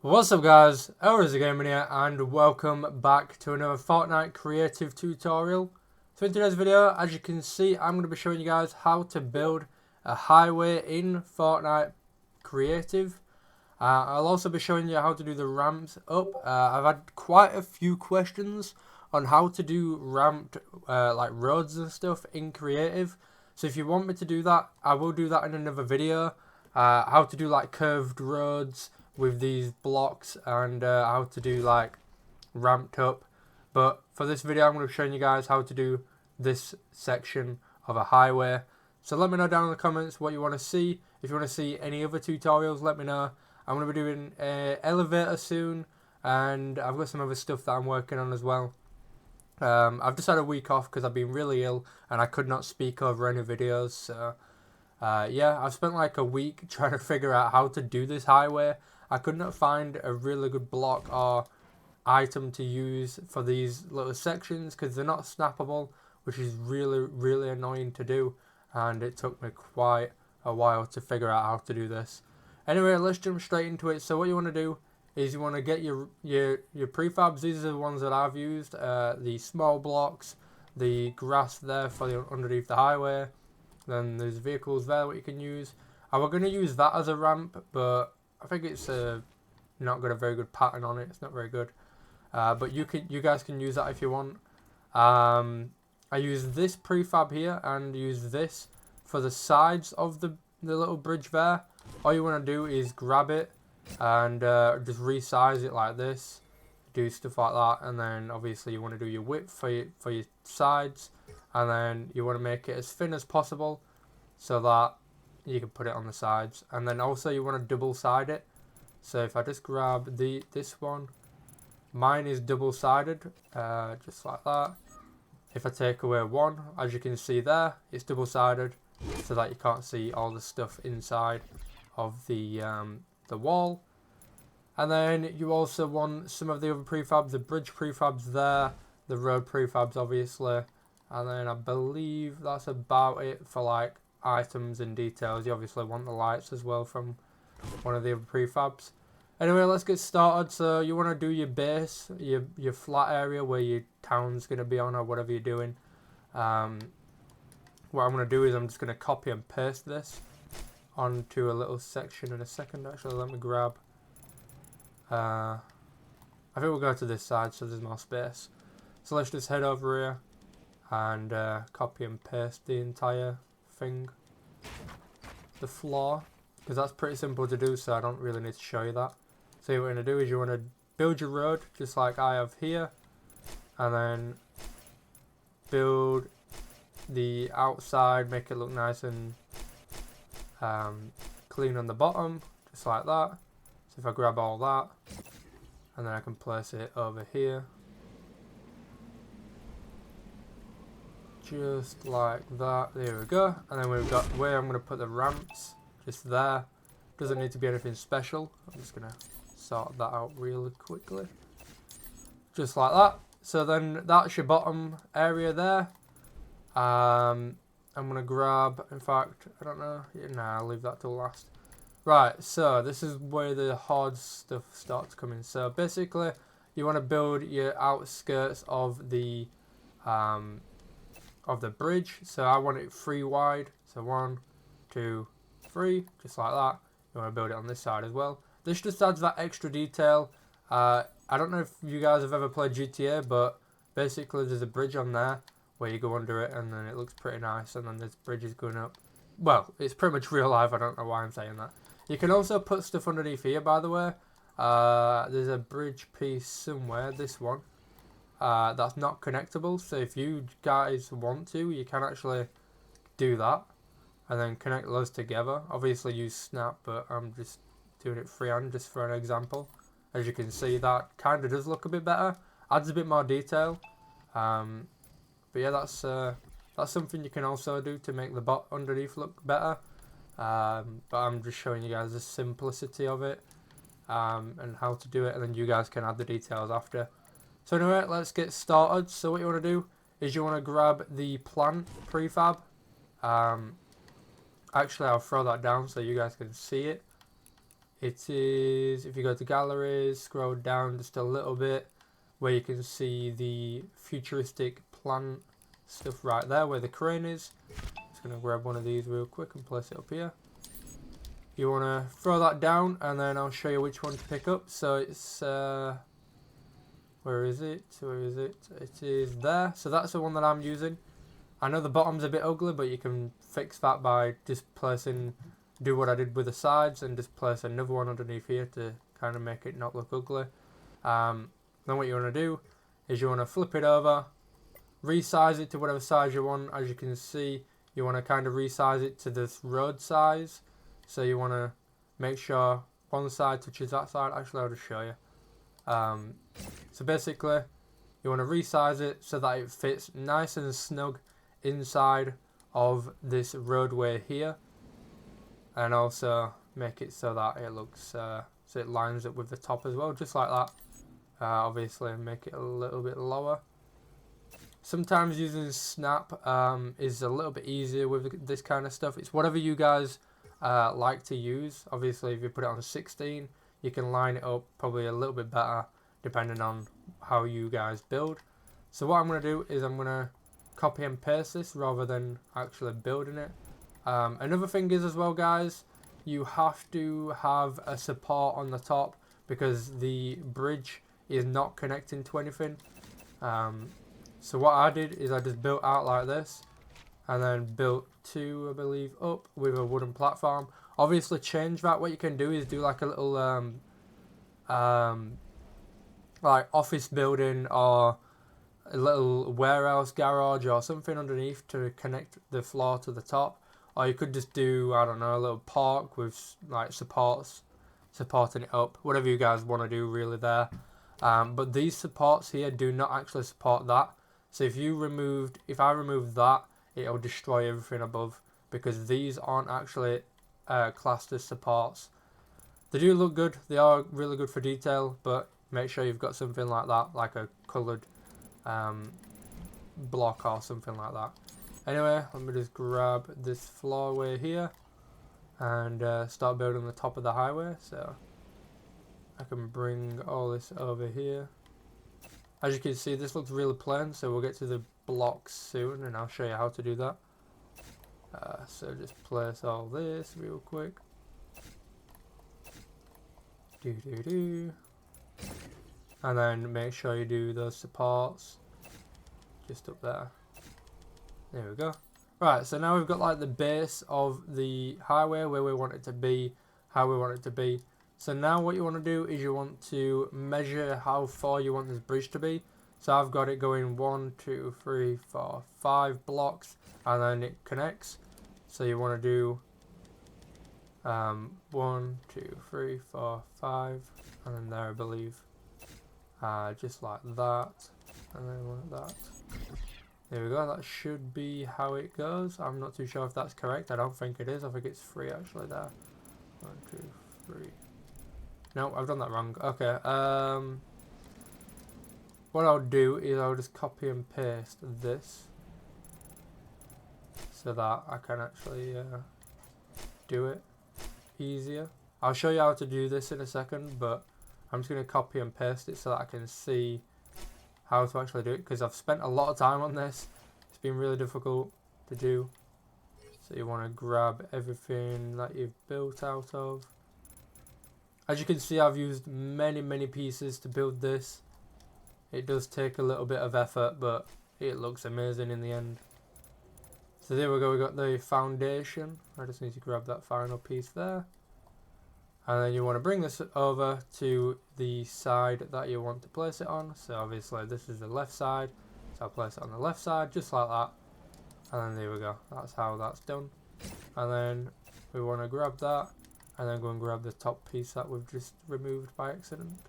What's up guys, Zookeepers here and welcome back to another Fortnite creative tutorial. So in today's video, as you can see, I'm going to be showing you guys how to build a highway in Fortnite creative. I'll also be showing you how to do the ramps up. I've had quite a few questions on how to do ramped like roads and stuff in creative. So if you want me to do that, I will do that in another video. How to do like curved roads with these blocks and how to do like ramped up. But for this video, I'm going to be showing you guys how to do this section of a highway. So let me know down in the comments what you want to see. If you want to see any other tutorials, let me know. I'm going to be doing an elevator soon, and I've got some other stuff that I'm working on as well. I've just had a week off because I've been really ill and I could not speak over any videos. So yeah, I've spent like a week trying to figure out how to do this highway. I could not find a really good block or item to use for these little sections because they're not snappable, which is really annoying to do, and it took me quite a while to figure out how to do this. Anyway, let's jump straight into it. So what you want to do is you want to get your prefabs. These are the ones that I've used, the small blocks, the grass there for the underneath the highway, then there's vehicles there what you can use. And we're going to use that as a ramp, but I think it's not got a very good pattern on it. It's not very good, but you guys can use that if you want. I use this prefab here and use this for the sides of the little bridge there. All you want to do is grab it and just resize it like this, do stuff like that, and then obviously you want to do your width for your sides, and then you want to make it as thin as possible so that you can put it on the sides, and then also you want to double side it. So if I just grab this one, mine is double sided, just like that. If I take away one, as you can see there, it's double sided so that you can't see all the stuff inside of the wall. And then you also want some of the other prefabs, the bridge prefabs there, the road prefabs obviously, and then I believe that's about it for like items and details. You obviously want the lights as well from one of the other prefabs. Anyway, let's get started. So you want to do your base, your flat area where your town's going to be on or whatever you're doing. What I'm going to do is I'm just going to copy and paste this onto a little section in a second. Actually, let me grab. I think we'll go to this side so there's more space. So let's just head over here and copy and paste the entire thing, the floor, because that's pretty simple to do, so I don't really need to show you that. So what you're going to do is you want to build your road just like I have here, and then build the outside, make it look nice and clean on the bottom, just like that. So if I grab all that, and then I can place it over here, just like that. There we go. And then we've got where I'm going to put the ramps, just there. Doesn't need to be anything special. I'm just going to sort that out really quickly, just like that. So then that's your bottom area there. I'm going to grab, in fact, I don't know, nah, I'll leave that till last. Right, so this is where the hard stuff starts coming. So basically you want to build your outskirts of the bridge. So I want it 3 wide, so 1, 2, 3, just like that. You want to build it on this side as well. This just adds that extra detail. I don't know if you guys have ever played GTA, but basically there's a bridge on there where you go under it and then it looks pretty nice, and then there's bridges going up. Well, it's pretty much real life, I don't know why I'm saying that. You can also put stuff underneath here, by the way. There's a bridge piece somewhere, this one. That's not connectable, so if you guys want to, you can actually do that and then connect those together. Obviously use snap, but I'm just doing it freehand just for an example. As you can see, that kind of does look a bit better, adds a bit more detail. But yeah, that's something you can also do to make the bot underneath look better. But I'm just showing you guys the simplicity of it and how to do it, and then you guys can add the details after. So anyway, let's get started. So what you want to do is you want to grab the plant prefab. Actually, I'll throw that down so you guys can see it. it is, if you go to galleries, scroll down just a little bit, where you can see the futuristic plant stuff right there where the crane is. Just going to grab one of these real quick and place it up here. You want to throw that down and then I'll show you which one to pick up. So it's, where is it? Where is it? It is there. So that's the one that I'm using. I know the bottom's a bit ugly, but you can fix that by just placing, do what I did with the sides and just place another one underneath here to kind of make it not look ugly. Then what you want to do is you want to flip it over, resize it to whatever size you want. As you can see, you want to kind of resize it to this road size. So you want to make sure one side touches that side. Actually, I'll just show you. So basically, you want to resize it so that it fits nice and snug inside of this roadway here. And also make it so that it looks, so it lines up with the top as well, just like that. Obviously make it a little bit lower. Sometimes using snap is a little bit easier with this kind of stuff. It's whatever you guys like to use. Obviously if you put it on 16, you can line it up probably a little bit better depending on how you guys build. So what I'm going to do is I'm going to copy and paste this rather than actually building it. Another thing is as well, guys, you have to have a support on the top because the bridge is not connecting to anything. So what I did is I just built out like this and then built two, I believe, up with a wooden platform. Obviously change that. What you can do is do like a little like office building or a little warehouse garage or something underneath to connect the floor to the top. Or you could just do, I don't know, a little park with like supporting it up. Whatever you guys want to do really there. But these supports here do not actually support that. So if I remove that, it'll destroy everything above because these aren't actually classed as supports. They do look good. They are really good for detail, but make sure you've got something like that, like a coloured block or something like that. Anyway, let me just grab this floorway here and start building the top of the highway. So I can bring all this over here. As you can see, this looks really plain, so we'll get to the blocks soon and I'll show you how to do that. So just place all this real quick. And then make sure you do those supports just up there. There we go. Right, so now we've got like the base of the highway where we want it to be, how we want it to be. So now what you want to do is you want to measure how far you want this bridge to be. So I've got it going 1, 2, 3, 4, 5 blocks and then it connects. So you want to do 1, 2, 3, 4, 5 and then there I believe. Just like that and then like that. There we go, that should be how it goes. I'm not too sure if that's correct. I don't think it is. I think it's 3 actually there. 1, 2, 3. No, I've done that wrong. Okay, what I'll do is I'll just copy and paste this so that I can actually do it easier. I'll show you how to do this in a second, but I'm just going to copy and paste it so that I can see how to actually do it, because I've spent a lot of time on this. It's been really difficult to do. So you want to grab everything that you've built out of. As you can see, I've used many pieces to build this. It does take a little bit of effort, but it looks amazing in the end. So there we go, we got the foundation. I just need to grab that final piece there. And then you want to bring this over to the side that you want to place it on. So obviously this is the left side. So I'll place it on the left side, just like that. And then there we go. That's how that's done. And then we want to grab that. And then go and grab the top piece that we've just removed by accident.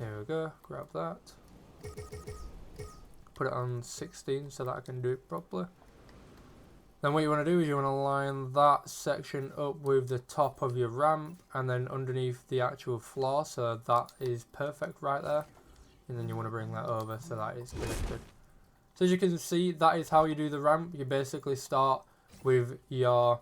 There we go. Grab that. Put it on 16 so that I can do it properly. Then what you want to do is you want to line that section up with the top of your ramp and then underneath the actual floor, so that is perfect right there. And then you want to bring that over so that is connected. So as you can see, that is how you do the ramp. You basically start with your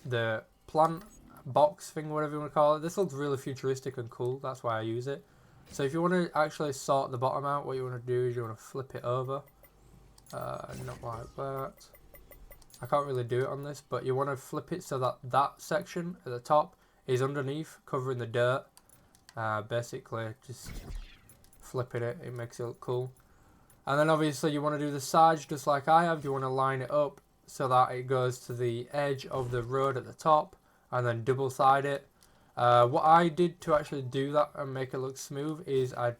the plant box thing, whatever you want to call it. This looks really futuristic and cool. That's why I use it. So if you want to actually sort the bottom out, what you want to do is you want to flip it over. Not like that. I can't really do it on this, but you want to flip it so that that section at the top is underneath, covering the dirt. Basically, just flipping it, it makes it look cool. And then obviously you want to do the sides just like I have. You want to line it up so that it goes to the edge of the road at the top, and then double side it. What I did to actually do that and make it look smooth is I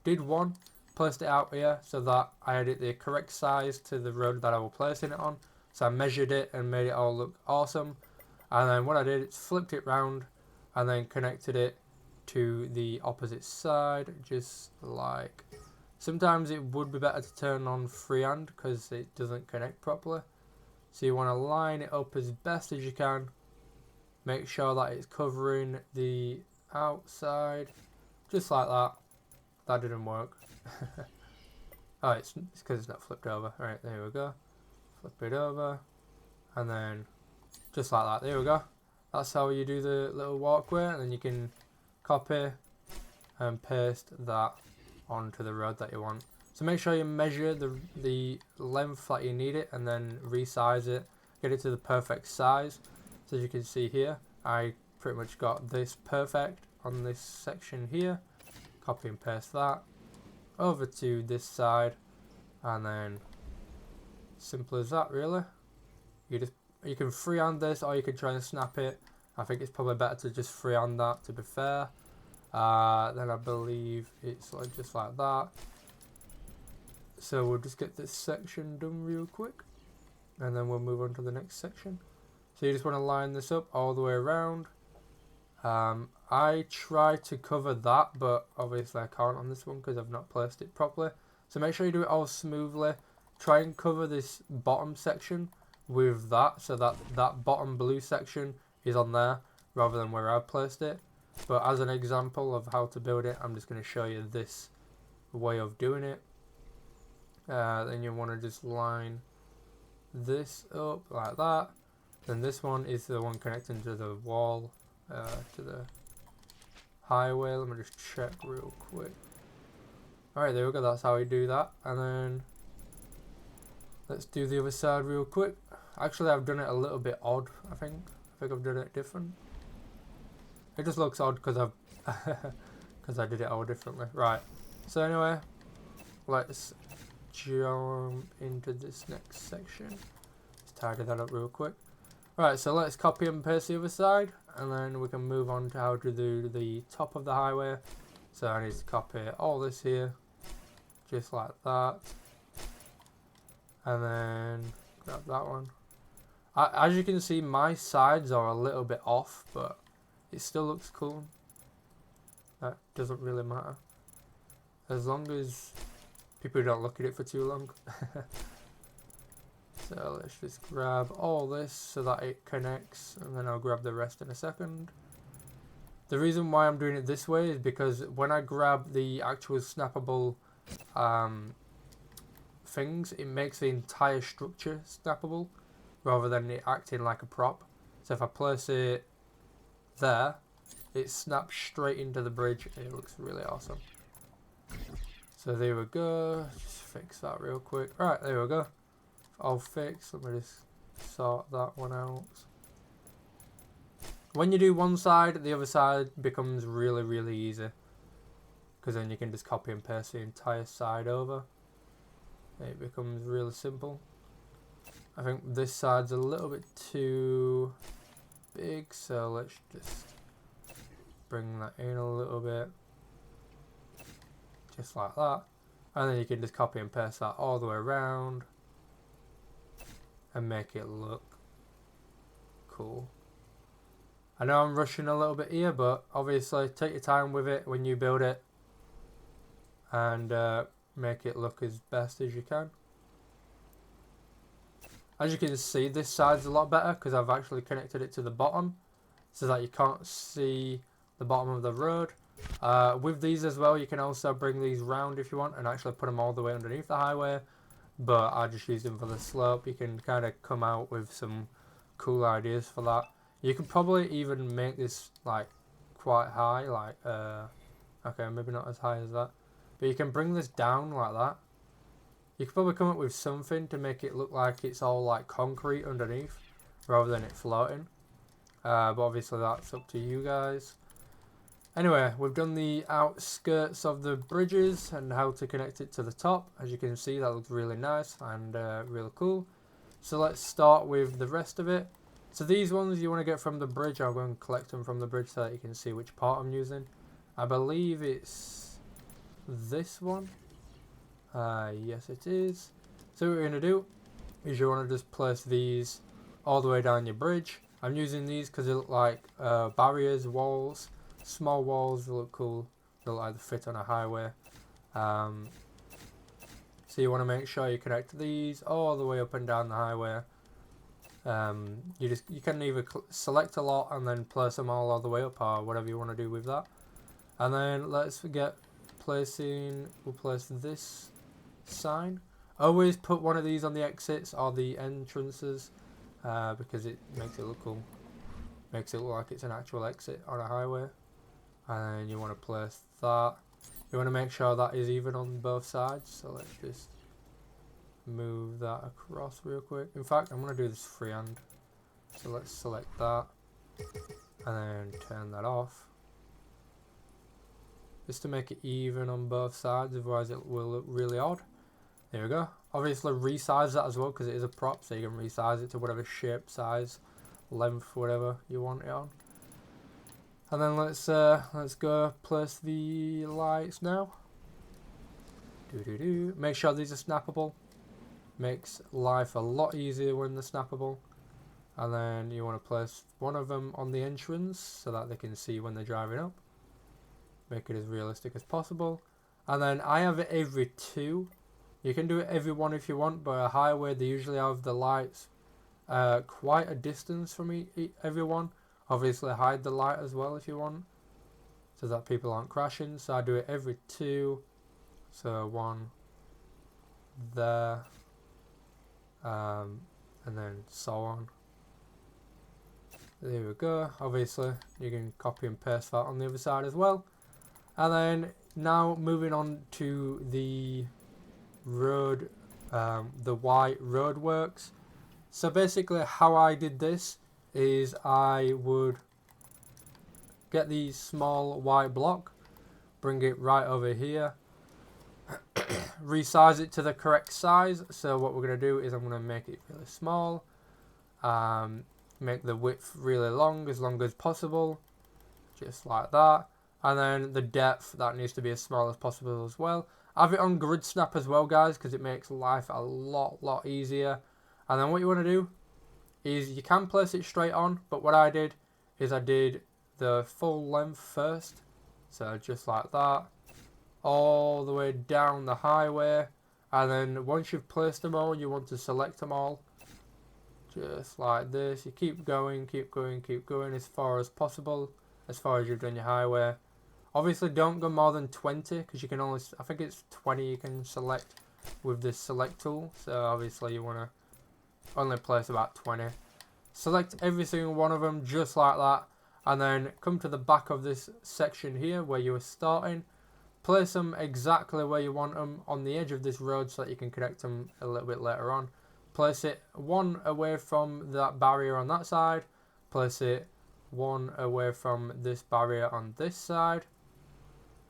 did one, placed it out here so that I had it the correct size to the road that I was placing it on. So I measured it and made it all look awesome. And then what I did is flipped it round and then connected it to the opposite side, just like... Sometimes it would be better to turn on freehand because it doesn't connect properly. So you want to line it up as best as you can. Make sure that it's covering the outside, just like that. That didn't work. Oh, it's because it's not flipped over. Alright, there we go. Flip it over, and then just like that. There we go. That's how you do the little walkway, and then you can copy and paste that onto the road that you want. So make sure you measure the length that you need it, and then resize it, get it to the perfect size. So as you can see here, I pretty much got this perfect on this section here. Copy and paste that over to this side, and then simple as that really. You can freehand this, or you can try and snap it. I think it's probably better to just freehand that, to be fair. Then I believe it's like just like that. So we'll just get this section done real quick, and then we'll move on to the next section. So you just want to line this up all the way around. I try to cover that, but obviously I can't on this one because I've not placed it properly. So make sure you do it all smoothly. Try and cover this bottom section with that, so that that bottom blue section is on there rather than where I've placed it. But as an example of how to build it, I'm just going to show you this way of doing it. Then you want to just line this up like that. Then this one is the one connecting to the wall, to the highway. Let me just check real quick. Alright, there we go, that's how we do that. And then let's do the other side real quick. Actually, I've done it a little bit odd, I think. I think I've done it different. It just looks odd because I've because I did it all differently. Right. So anyway, let's jump into this next section. Let's tidy that up real quick. Right, so let's copy and paste the other side, and then we can move on to how to do the top of the highway. So I need to copy all this here, just like that, and then grab that one. As you can see, my sides are a little bit off, but it still looks cool. That doesn't really matter, as long as people don't look at it for too long. So let's just grab all this so that it connects, and then I'll grab the rest in a second. The reason why I'm doing it this way is because when I grab the actual snappable things, it makes the entire structure snappable rather than it acting like a prop. So if I place it there, it snaps straight into the bridge and it looks really awesome. So there we go, just fix that real quick. Right, there we go. All fixed. Let me just sort that one out. When you do one side, the other side becomes really, really easy, because then you can just copy and paste the entire side over. It becomes really simple. I think this side's a little bit too big, so let's just bring that in a little bit, just like that, and then you can just copy and paste that all the way around and make it look cool. I know I'm rushing a little bit here, but obviously take your time with it when you build it, and make it look as best as you can. As you can see, this side's a lot better because I've actually connected it to the bottom so that you can't see the bottom of the road. With these as well, you can also bring these round if you want and actually put them all the way underneath the highway, but I just use them for the slope. You can kind of come out with some cool ideas for that. You could probably even make this like quite high, like okay, maybe not as high as that, but you can bring this down like that. You could probably come up with something to make it look like it's all like concrete underneath rather than it floating. But obviously that's up to you guys. Anyway, we've done the outskirts of the bridges and how to connect it to the top. As you can see, that looks really nice and really cool. So let's start with the rest of it. So these ones you want to get from the bridge. I'll go and collect them from the bridge so that you can see which part I'm using. I believe it's this one. Yes it is. So what you're going to do is you want to just place these all the way down your bridge. I'm using these because they look like barriers, walls, small walls. They look cool. They look like they fit on a highway. So you want to make sure you connect these all the way up and down the highway. You can either select a lot and then place them all the way up, or whatever you want to do with that. And then let's get placing. We'll place this sign. Always put one of these on the exits or the entrances, because it makes it look cool. Makes it look like it's an actual exit on a highway. And then you want to place that. You want to make sure that is even on both sides. So let's just move that across real quick. In fact, I'm going to do this freehand. So let's select that and then turn that off, just to make it even on both sides, otherwise it will look really odd. There we go. Obviously resize that as well because it is a prop, so you can resize it to whatever shape, size, length, whatever you want it on. And then let's go place the lights now. Make sure these are snappable. Makes life a lot easier when they're snappable. And then you want to place one of them on the entrance so that they can see when they're driving up. Make it as realistic as possible. And then I have it every 2. You can do it every 1 if you want, but a highway they usually have the lights quite a distance from every one. Obviously hide the light as well if you want, so that people aren't crashing. So I do it every 2. So 1 there, and then so on. There we go. Obviously you can copy and paste that on the other side as well. And then now moving on to the road, the white roadworks. So basically how I did this is I would get the small white block, bring it right over here, resize it to the correct size. So what we're going to do is I'm going to make it really small, make the width really long as possible, just like that. And then the depth, that needs to be as small as possible as well. Have it on grid snap as well, guys, because it makes life a lot easier. And then what you want to do is you can place it straight on, but what I did is I did the full length first. So just like that, all the way down the highway. And then once you've placed them all, you want to select them all. Just like this. You keep going as far as possible, as far as you've done your highway. Obviously don't go more than 20, because you can only, I think it's 20 you can select with this select tool. So obviously you want to only place about 20. Select every single one of them just like that, and then come to the back of this section here where you were starting. Place them exactly where you want them on the edge of this road so that you can connect them a little bit later on. Place it 1 away from that barrier on that side. Place it 1 away from this barrier on this side.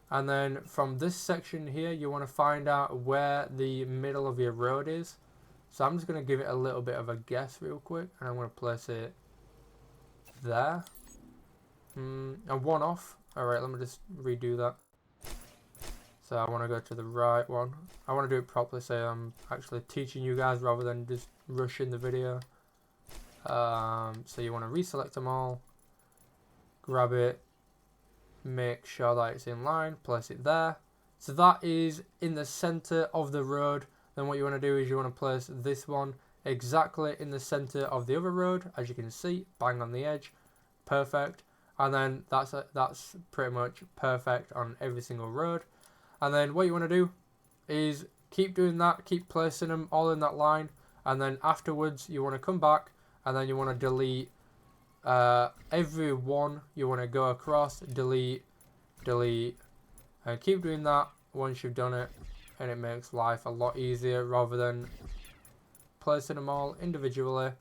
And then from this section here, you want to find out where the middle of your road is. So I'm just going to give it a little bit of a guess real quick, and I'm going to place it there. And 1 off. Alright, let me just redo that. So I want to go to the right one. I want to do it properly, so I'm actually teaching you guys rather than just rushing the video. So you want to reselect them all, grab it, make sure that it's in line, place it there. So that is in the center of the road. Then what you want to do is you want to place this one exactly in the center of the other road. As you can see, bang on the edge, perfect. And then that's pretty much perfect on every single road. And then what you want to do is keep doing that, keep placing them all in that line. And then afterwards you want to come back and then you want to delete every one you want to go across, delete, delete, and keep doing that once you've done it, and it makes life a lot easier rather than placing them all individually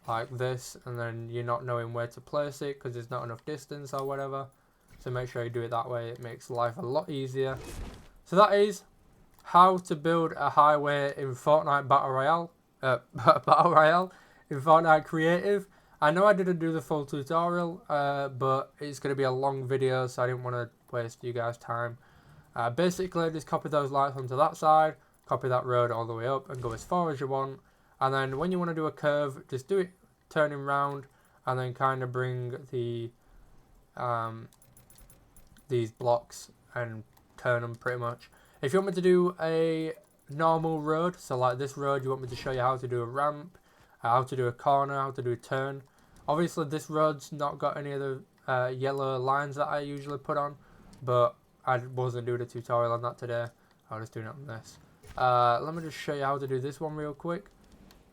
like this, and then you're not knowing where to place it because there's not enough distance or whatever. So make sure you do it that way. It makes life a lot easier. So that is how to build a highway in Fortnite Battle Royale. Battle Royale in Fortnite Creative. I know I didn't do the full tutorial, but it's going to be a long video, so I didn't want to waste you guys' time. Basically, just copy those lights onto that side, copy that road all the way up, and go as far as you want. And then when you want to do a curve, just do it turning round, and then kind of bring the these blocks and turn them pretty much. If you want me to do a normal road, so like this road, you want me to show you how to do a ramp, how to do a corner, how to do a turn. Obviously this road's not got any of the yellow lines that I usually put on, but I wasn't doing a tutorial on that today. I was just doing it on this. Let me just show you how to do this one real quick.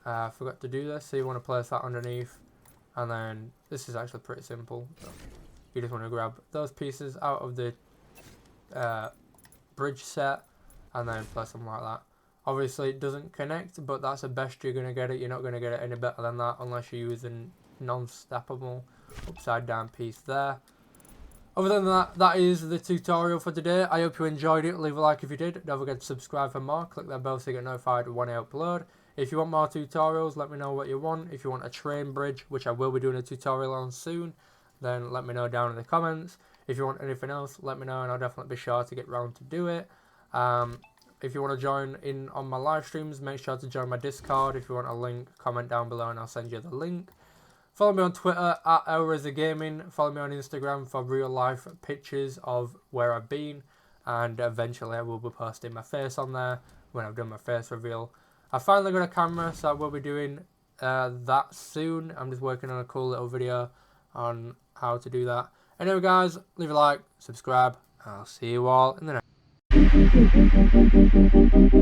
I forgot to do this, so you want to place that underneath, and then this is actually pretty simple. So you just want to grab those pieces out of the bridge set and then place them like that. Obviously it doesn't connect, but that's the best you're going to get it. You're not going to get it any better than that unless you're using non-stackable upside down piece there. Other than that, that is the tutorial for today. I hope you enjoyed it. Leave a like if you did. Don't forget to subscribe for more. Click that bell so you get notified when I upload. If you want more tutorials, let me know what you want. If you want a train bridge, which I will be doing a tutorial on soon, then let me know down in the comments. If you want anything else, let me know and I'll definitely be sure to get round to do it. If you want to join in on my live streams, make sure to join my Discord. If you want a link, comment down below and I'll send you the link. Follow me on Twitter at @OurRacerGaming. Follow me on Instagram for real life pictures of where I've been. And eventually I will be posting my face on there when I've done my face reveal. I finally got a camera, so I will be doing that soon. I'm just working on a cool little video on how to do that. Anyway guys, leave a like, subscribe, and I'll see you all in the next